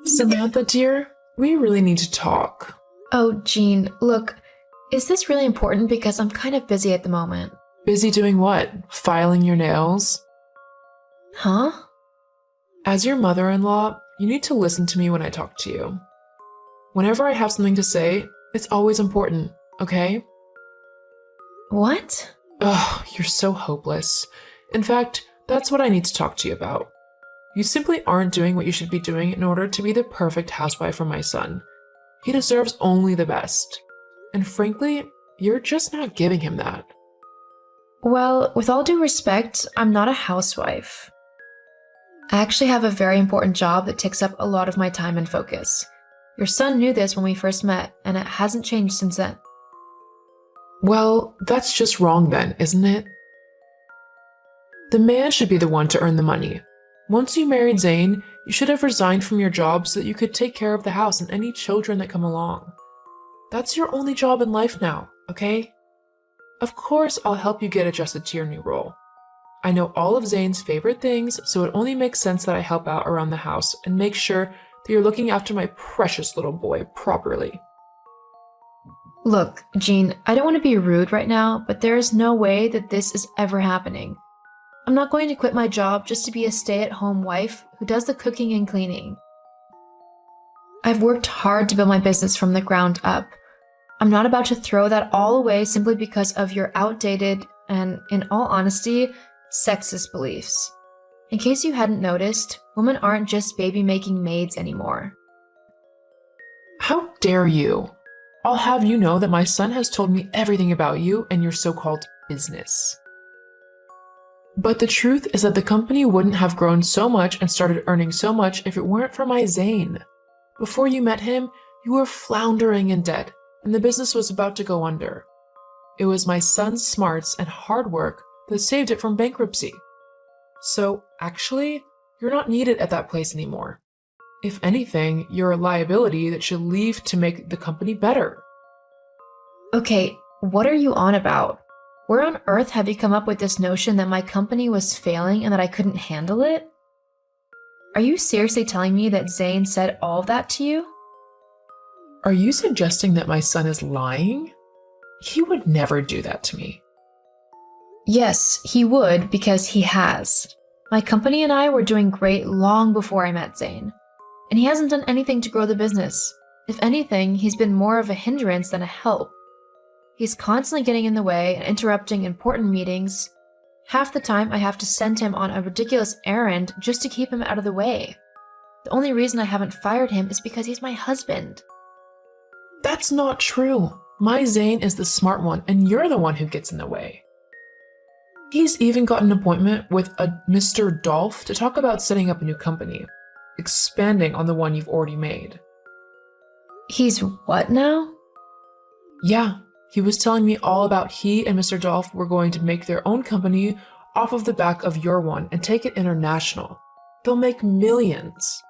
Samantha, dear, we really need to talk. Oh, Jean, look, is this really important? Because I'm kind of busy at the moment. Busy doing what? Filing your nails? Huh? As your mother-in-law, you need to listen to me when I talk to you. Whenever I have something to say, it's always important, okay? What? Ugh, you're so hopeless. In fact, that's what I need to talk to you about. You simply aren't doing what you should be doing in order to be the perfect housewife for my son. He deserves only the best. And frankly, you're just not giving him that. Well, with all due respect, I'm not a housewife. I actually have a very important job that takes up a lot of my time and focus. Your son knew this when we first met, and it hasn't changed since then. Well, that's just wrong then, isn't it? The man should be the one to earn the money. Once you married Zane, you should have resigned from your job so that you could take care of the house and any children that come along. That's your only job in life now, okay? Of course, I'll help you get adjusted to your new role. I know all of Zane's favorite things, so it only makes sense that I help out around the house and make sure that you're looking after my precious little boy properly. Look, Jean, I don't want to be rude right now, but there is no way that this is ever happening. I'm not going to quit my job just to be a stay-at-home wife who does the cooking and cleaning. I've worked hard to build my business from the ground up. I'm not about to throw that all away simply because of your outdated and, in all honesty, sexist beliefs. In case you hadn't noticed, women aren't just baby-making maids anymore. How dare you? I'll have you know that my son has told me everything about you and your so-called business. But the truth is that the company wouldn't have grown so much and started earning so much if it weren't for my Zane. Before you met him, you were floundering in debt, and the business was about to go under. It was my son's smarts and hard work that saved it from bankruptcy. So, actually, you're not needed at that place anymore. If anything, you're a liability that should leave to make the company better. Okay, what are you on about? Where on earth have you come up with this notion that my company was failing and that I couldn't handle it? Are you seriously telling me that Zane said all of that to you? Are you suggesting that my son is lying? He would never do that to me. Yes, he would because he has. My company and I were doing great long before I met Zane. And he hasn't done anything to grow the business. If anything, he's been more of a hindrance than a help. He's constantly getting in the way and interrupting important meetings. Half the time, I have to send him on a ridiculous errand just to keep him out of the way. The only reason I haven't fired him is because he's my husband. That's not true. My Zane is the smart one, and you're the one who gets in the way. He's even got an appointment with a Mr. Dolph to talk about setting up a new company, expanding on the one you've already made. He's what now? Yeah, he was telling me all about he and Mr. Dolph were going to make their own company off of the back of your one and take it international. They'll make millions.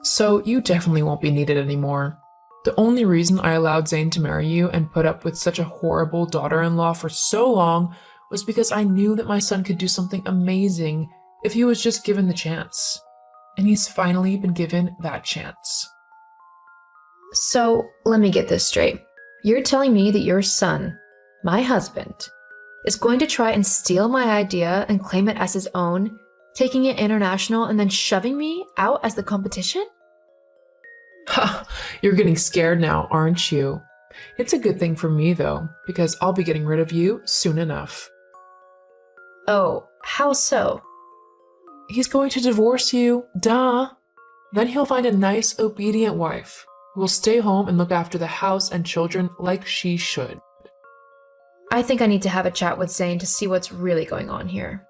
So you definitely won't be needed anymore. The only reason I allowed Zane to marry you and put up with such a horrible daughter-in-law for so long was because I knew that my son could do something amazing if he was just given the chance. And he's finally been given that chance. So, let me get this straight. You're telling me that your son, my husband, is going to try and steal my idea and claim it as his own, taking it international and then shoving me out as the competition? Ha! You're getting scared now, aren't you? It's a good thing for me, though, because I'll be getting rid of you soon enough. Oh, how so? He's going to divorce you, duh! Then he'll find a nice, obedient wife who will stay home and look after the house and children like she should. I think I need to have a chat with Zane to see what's really going on here.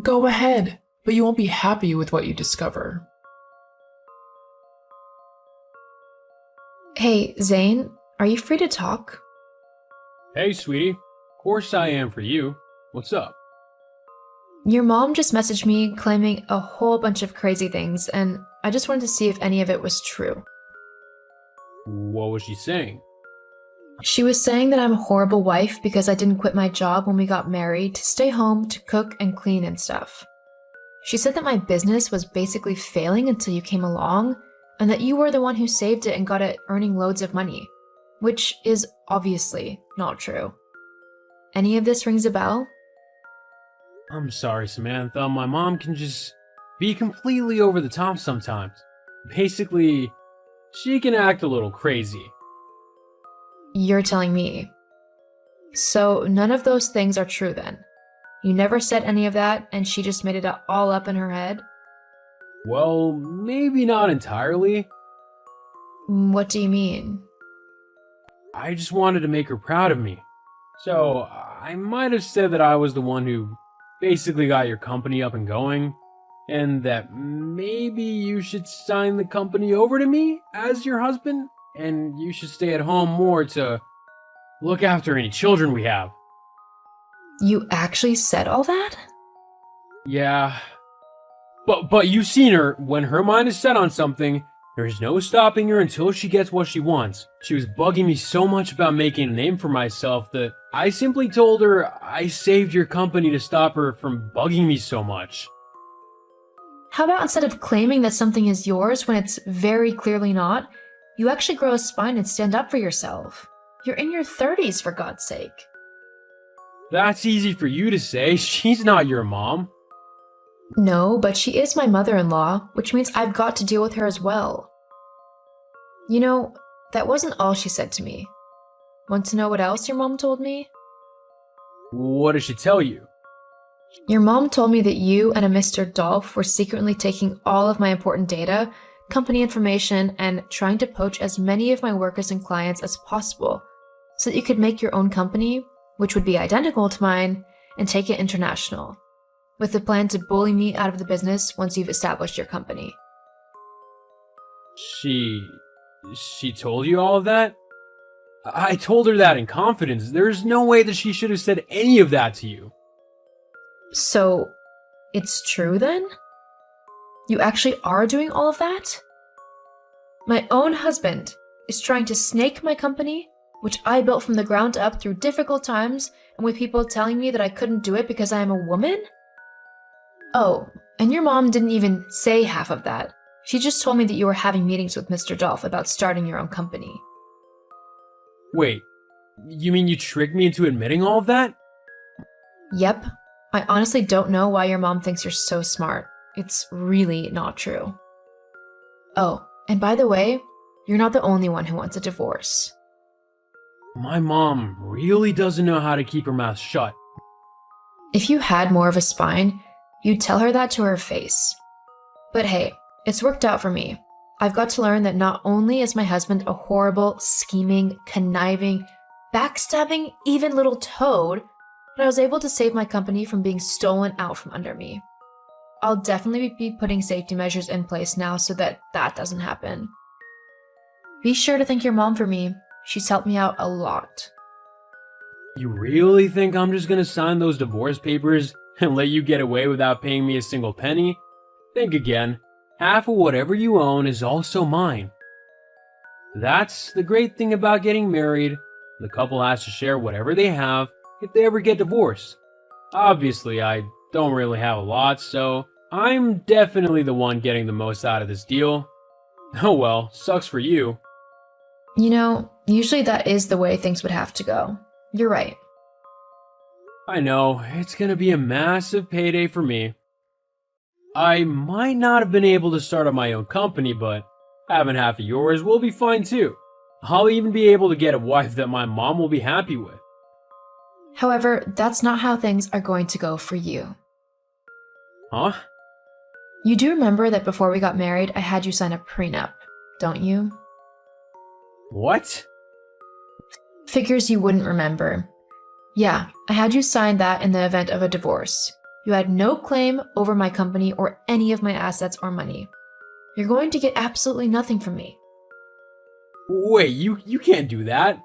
Go ahead, but you won't be happy with what you discover. Hey, Zane, are you free to talk? Hey, sweetie. Of course I am for you. What's up? Your mom just messaged me claiming a whole bunch of crazy things, and I just wanted to see if any of it was true. What was she saying? She was saying that I'm a horrible wife because I didn't quit my job when we got married to stay home to cook and clean and stuff. She said that my business was basically failing until you came along, and that you were the one who saved it and got it earning loads of money, which is obviously not true. Any of this rings a bell? I'm sorry, Samantha. My mom can just be completely over the top sometimes. Basically, she can act a little crazy. You're telling me. So none of those things are true then. You never said any of that, and she just made it all up in her head? Well, maybe not entirely. What do you mean? I just wanted to make her proud of me. So, I might have said that I was the one who basically got your company up and going, and that maybe you should sign the company over to me as your husband, and you should stay at home more to look after any children we have. You actually said all that? Yeah. But you've seen her. When her mind is set on something, there's no stopping her until she gets what she wants. She was bugging me so much about making a name for myself that I simply told her I saved your company to stop her from bugging me so much. How about instead of claiming that something is yours when it's very clearly not, you actually grow a spine and stand up for yourself? You're in your 30s, for God's sake. That's easy for you to say. She's not your mom. No, but she is my mother-in-law, which means I've got to deal with her as well. You know, that wasn't all she said to me. Want to know what else your mom told me? What did she tell you? Your mom told me that you and a Mr. Dolph were secretly taking all of my important data, company information, and trying to poach as many of my workers and clients as possible so that you could make your own company, which would be identical to mine, and take it international, with the plan to bully me out of the business once you've established your company. She told you all of that? I told her that in confidence. There's no way that she should have said any of that to you. So, it's true then? You actually are doing all of that? My own husband is trying to snake my company, which I built from the ground up through difficult times and with people telling me that I couldn't do it because I am a woman? Oh, and your mom didn't even say half of that. She just told me that you were having meetings with Mr. Dolph about starting your own company. Wait, you mean you tricked me into admitting all of that? Yep. I honestly don't know why your mom thinks you're so smart. It's really not true. Oh, and by the way, you're not the only one who wants a divorce. My mom really doesn't know how to keep her mouth shut. If you had more of a spine, you'd tell her that to her face. But hey, it's worked out for me. I've got to learn that not only is my husband a horrible, scheming, conniving, backstabbing, even little toad, but I was able to save my company from being stolen out from under me. I'll definitely be putting safety measures in place now so that that doesn't happen. Be sure to thank your mom for me. She's helped me out a lot. You really think I'm just gonna sign those divorce papers and let you get away without paying me a single penny? Think again. Half of whatever you own is also mine. That's the great thing about getting married. The couple has to share whatever they have if they ever get divorced. Obviously, I don't really have a lot, so I'm definitely the one getting the most out of this deal. Oh well, sucks for you. You know, usually that is the way things would have to go. You're right. I know, it's gonna be a massive payday for me. I might not have been able to start up my own company, but having half of yours will be fine too. I'll even be able to get a wife that my mom will be happy with. However, that's not how things are going to go for you. Huh? You do remember that before we got married, I had you sign a prenup, don't you? What? Figures you wouldn't remember. Yeah, I had you sign that in the event of a divorce. You had no claim over my company or any of my assets or money. You're going to get absolutely nothing from me. Wait, you can't do that.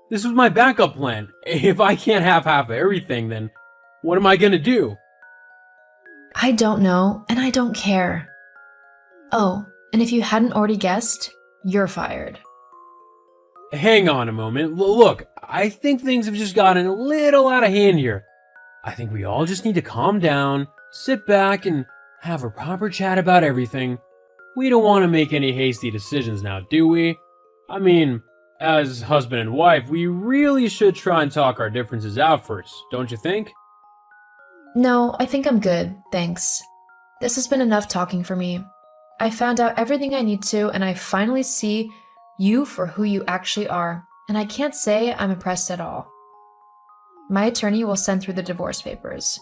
This was my backup plan. If I can't have half of everything, then what am I gonna do? I don't know, and I don't care. Oh, and if you hadn't already guessed, you're fired. Hang on a moment. Look, I think things have just gotten a little out of hand here. I think we all just need to calm down, sit back, and have a proper chat about everything. We don't want to make any hasty decisions now, do we? I mean, as husband and wife, we really should try and talk our differences out first, don't you think? No, I think I'm good, thanks. This has been enough talking for me. I found out everything I need to, and I finally see you for who you actually are, and I can't say I'm impressed at all. My attorney will send through the divorce papers.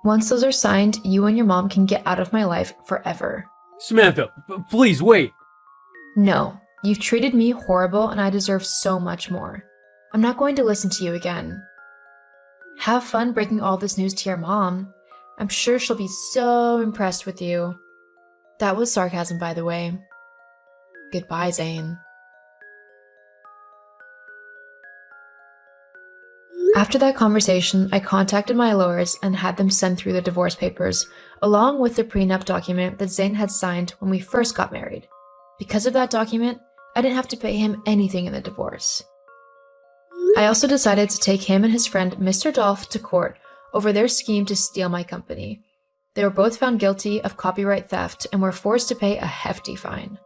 Once those are signed, you and your mom can get out of my life forever. Samantha, please wait. No, you've treated me horrible and I deserve so much more. I'm not going to listen to you again. Have fun breaking all this news to your mom. I'm sure she'll be so impressed with you. That was sarcasm, by the way. Goodbye, Zane. After that conversation, I contacted my lawyers and had them send through the divorce papers, along with the prenup document that Zane had signed when we first got married. Because of that document, I didn't have to pay him anything in the divorce. I also decided to take him and his friend Mr. Dolph to court over their scheme to steal my company. They were both found guilty of copyright theft and were forced to pay a hefty fine.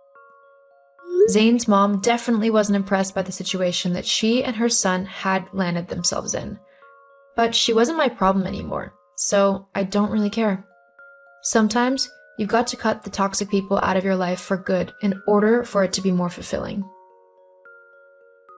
Zane's mom definitely wasn't impressed by the situation that she and her son had landed themselves in. But she wasn't my problem anymore, so I don't really care. Sometimes you've got to cut the toxic people out of your life for good in order for it to be more fulfilling.